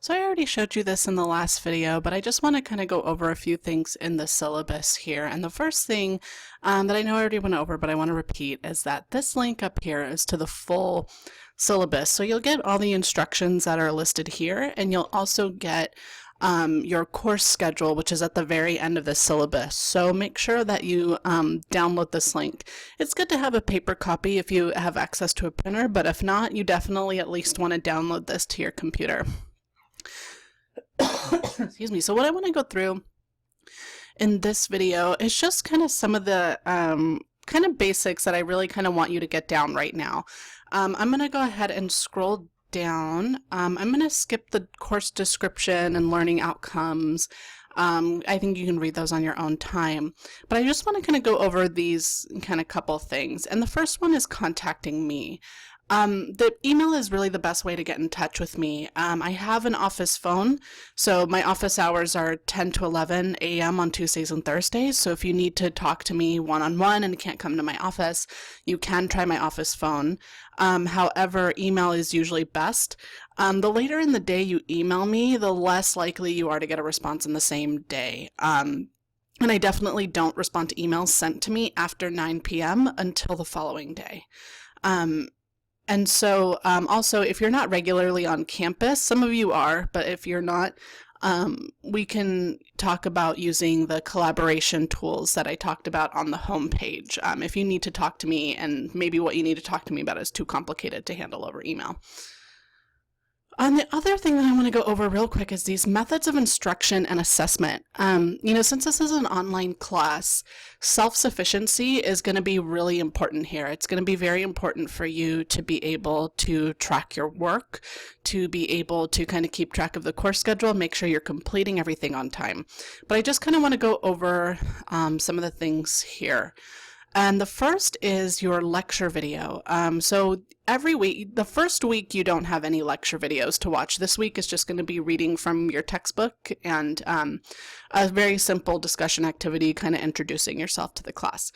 So I already showed you this in the last video, but I just want to kind of go over a few things in the syllabus here. And the first thing that I know I already went over, but I want to repeat, is that this link up here is to the full syllabus. So you'll get all the instructions that are listed here, and you'll also get your course schedule, which is at the very end of the syllabus. So make sure that you download this link. It's good to have a paper copy if you have access to a printer, but if not, you definitely at least want to download this to your computer. Excuse me. So what I want to go through in this video is just kind of some of the kind of basics that I really kind of want you to get down right now. I'm going to go ahead and scroll down. I'm going to skip the course description and learning outcomes. I think you can read those on your own time. But I just want to kind of go over these kind of couple things. And the first one is contacting me. The email is really the best way to get in touch with me. I have an office phone, so my office hours are 10 to 11 a.m. on Tuesdays and Thursdays. So if you need to talk to me one-on-one and can't come to my office, you can try my office phone. However, email is usually best. The later in the day you email me, the less likely you are to get a response in the same day. And I definitely don't respond to emails sent to me after 9 p.m. until the following day. And so also, if you're not regularly on campus, some of you are, but if you're not, we can talk about using the collaboration tools that I talked about on the home page. If you need to talk to me and maybe what you need to talk to me about is too complicated to handle over email. The other thing that I want to go over real quick is these methods of instruction and assessment. Since this is an online class, self-sufficiency is going to be really important here. It's going to be very important for you to be able to track your work, to be able to kind of keep track of the course schedule, make sure you're completing everything on time. But I just kind of want to go over some of the things here. And the first is your lecture video. So every week, the first week you don't have any lecture videos to watch. This week is just going to be reading from your textbook and a very simple discussion activity, kind of introducing yourself to the class.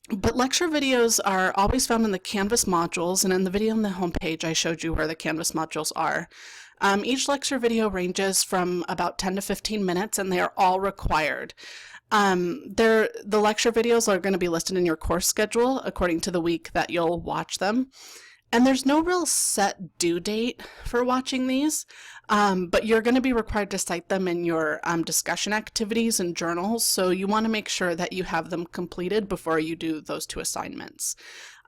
But lecture videos are always found in the Canvas modules, and in the video on the homepage I showed you where the Canvas modules are. Each lecture video ranges from about 10 to 15 minutes, and they are all required. The lecture videos are going to be listed in your course schedule according to the week that you'll watch them. And there's no real set due date for watching these, but you're going to be required to cite them in your discussion activities and journals, so you want to make sure that you have them completed before you do those two assignments.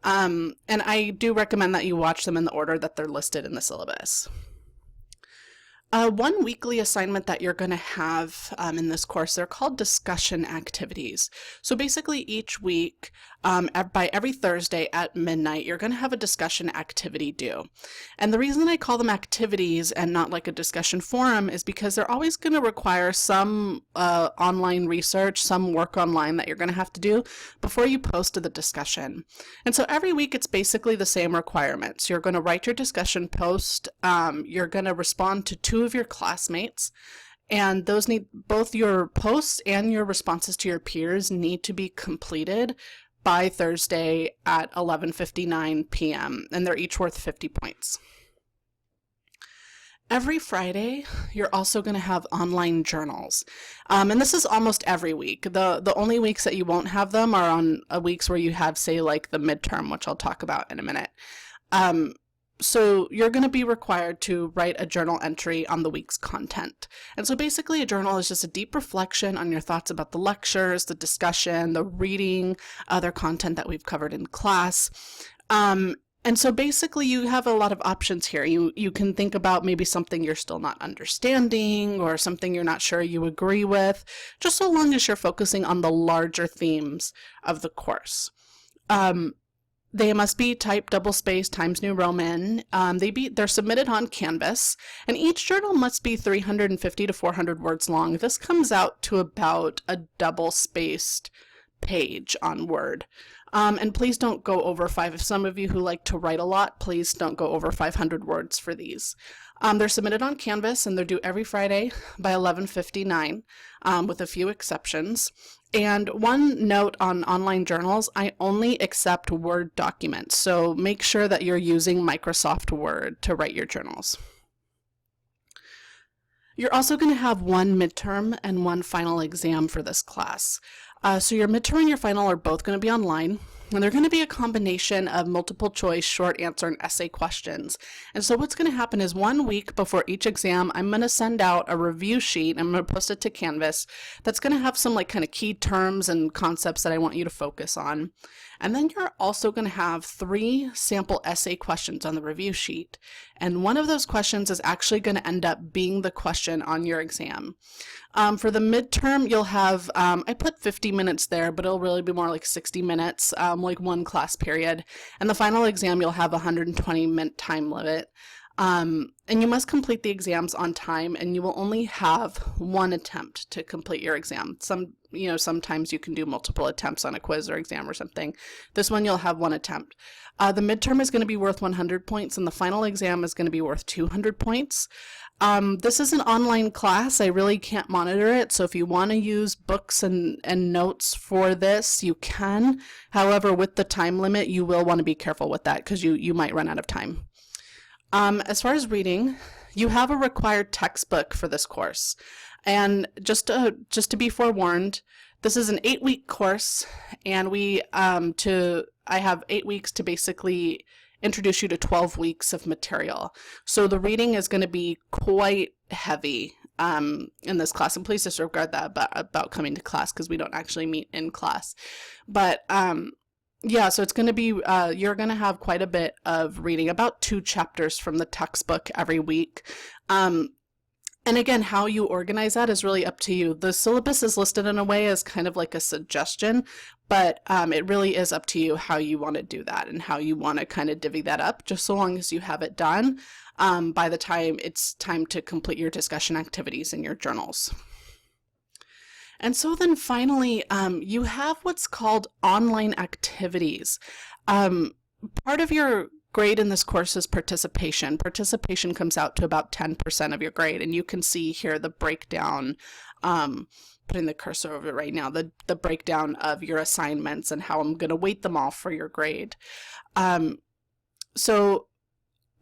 And I do recommend that you watch them in the order that they're listed in the syllabus. One weekly assignment that you're going to have in this course, they're called discussion activities. So basically each week, by every Thursday at midnight, you're going to have a discussion activity due. And the reason I call them activities and not like a discussion forum is because they're always going to require some online research, some work online that you're going to have to do before you post to the discussion. And so every week it's basically the same requirements. You're going to write your discussion post, you're going to respond to two of your classmates, and those need both your posts and your responses to your peers need to be completed by Thursday at 11:59 p.m. and they're each worth 50 points. Every Friday, you're also going to have online journals. And this is almost every week. The only weeks that you won't have them are on weeks where you have, say, like the midterm, which I'll talk about in a minute. So you're going to be required to write a journal entry on the week's content. And so basically a journal is just a deep reflection on your thoughts about the lectures, the discussion, the reading, other content that we've covered in class. And so basically you have a lot of options here. You can think about maybe something you're still not understanding or something you're not sure you agree with, just so long as you're focusing on the larger themes of the course. They must be typed double-spaced Times New Roman. They're submitted on Canvas, and each journal must be 350 to 400 words long. This comes out to about a double-spaced page on Word. And please don't go over 5. If some of you who like to write a lot, please don't go over 500 words for these. They're submitted on Canvas, and they're due every Friday by 11:59, with a few exceptions. And one note on online journals, I only accept Word documents, so make sure that you're using Microsoft Word to write your journals. You're also going to have one midterm and one final exam for this class. So your midterm and your final are both going to be online. And they're going to be a combination of multiple choice, short answer, and essay questions. And so what's going to happen is 1 week before each exam, I'm going to send out a review sheet. I'm going to post it to Canvas. That's going to have some like kind of key terms and concepts that I want you to focus on. And then you're also going to have 3 sample essay questions on the review sheet. And one of those questions is actually going to end up being the question on your exam. For the midterm, you'll have, I put 50 minutes there, but it'll really be more like 60 minutes, like one class period. And the final exam, you'll have a 120-minute time limit. And you must complete the exams on time, and you will only have one attempt to complete your exam. Sometimes you can do multiple attempts on a quiz or exam or something. This one you'll have one attempt. The midterm is going to be worth 100 points, and the final exam is going to be worth 200 points. This is an online class. I really can't monitor it, so if you want to use books and notes for this, you can. However, with the time limit, you will want to be careful with that because you might run out of time. As far as reading, you have a required textbook for this course. And just to be forewarned, this is an 8-week course, and I have 8 weeks to basically introduce you to 12 weeks of material. So the reading is going to be quite heavy in this class, and please disregard that about coming to class because we don't actually meet in class. But yeah, so it's going to be, you're going to have quite a bit of reading, about 2 chapters from the textbook every week. And again, how you organize that is really up to you. The syllabus is listed in a way as kind of like a suggestion, but it really is up to you how you want to do that and how you want to kind of divvy that up, just so long as you have it done by the time it's time to complete your discussion activities in your journals. And so then finally, you have what's called online activities. Part of your grade in this course is participation. Participation comes out to about 10% of your grade, and you can see here the breakdown, putting the cursor over it right now, the breakdown of your assignments and how I'm going to weight them all for your grade. So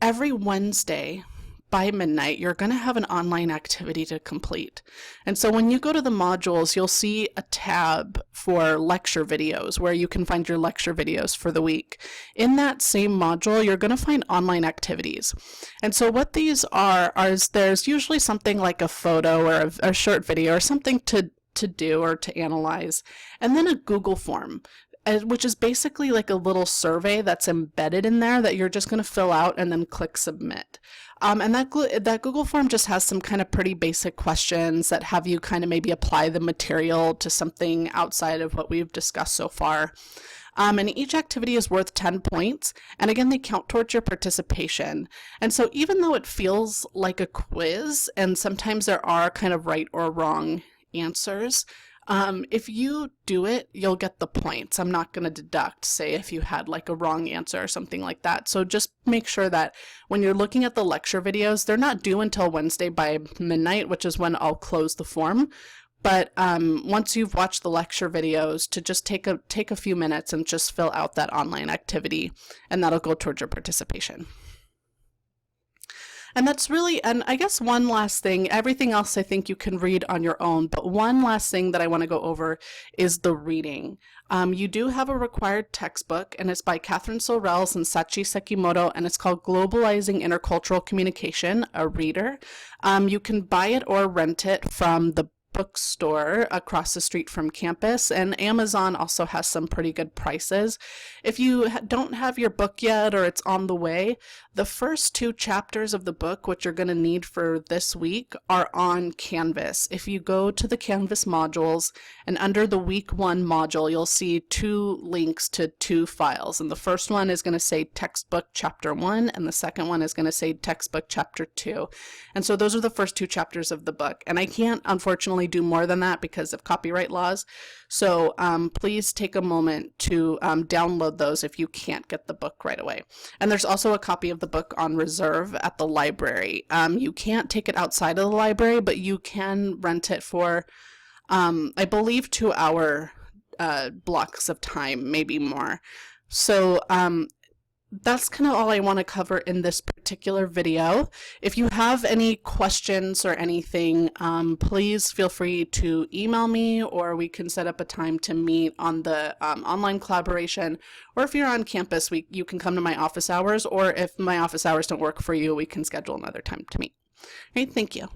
every Wednesday, by midnight, you're going to have an online activity to complete. And so when you go to the modules, you'll see a tab for lecture videos where you can find your lecture videos for the week. In that same module, you're going to find online activities. And so what these are is there's usually something like a photo or a short video or something to do or to analyze, and then a Google form, which is basically like a little survey that's embedded in there that you're just going to fill out and then click submit. And that Google form just has some kind of pretty basic questions that have you kind of maybe apply the material to something outside of what we've discussed so far. And each activity is worth 10 points. And again, they count towards your participation. And so even though it feels like a quiz, and sometimes there are kind of right or wrong answers, if you do it, you'll get the points. I'm not going to deduct, say, if you had like a wrong answer or something like that. So just make sure that when you're looking at the lecture videos, they're not due until Wednesday by midnight, which is when I'll close the form. But once you've watched the lecture videos, to just take a few minutes and just fill out that online activity, and that'll go towards your participation. And that's really, and I guess one last thing, everything else I think you can read on your own, but one last thing that I want to go over is the reading. You do have a required textbook, and it's by Catherine Sorrells and Sachi Sekimoto, and it's called Globalizing Intercultural Communication, a reader. You can buy it or rent it from the bookstore across the street from campus, and Amazon also has some pretty good prices. If you don't have your book yet or it's on the way, the first 2 chapters of the book, which you're going to need for this week, are on Canvas. If you go to the Canvas modules and under the week 1 module, you'll see 2 links to 2 files, and the first one is going to say textbook chapter 1 and the second one is going to say textbook chapter 2. And so those are the first 2 chapters of the book, and I can't unfortunately do more than that because of copyright laws. So please take a moment to download those if you can't get the book right away. And there's also a copy of the book on reserve at the library. You can't take it outside of the library, but you can rent it for, I believe, 2-hour blocks of time, maybe more. So that's kind of all I want to cover in this particular video. If you have any questions or anything, please feel free to email me, or we can set up a time to meet on the online collaboration. Or if you're on campus, you can come to my office hours, or if my office hours don't work for you, we can schedule another time to meet. All right, thank you.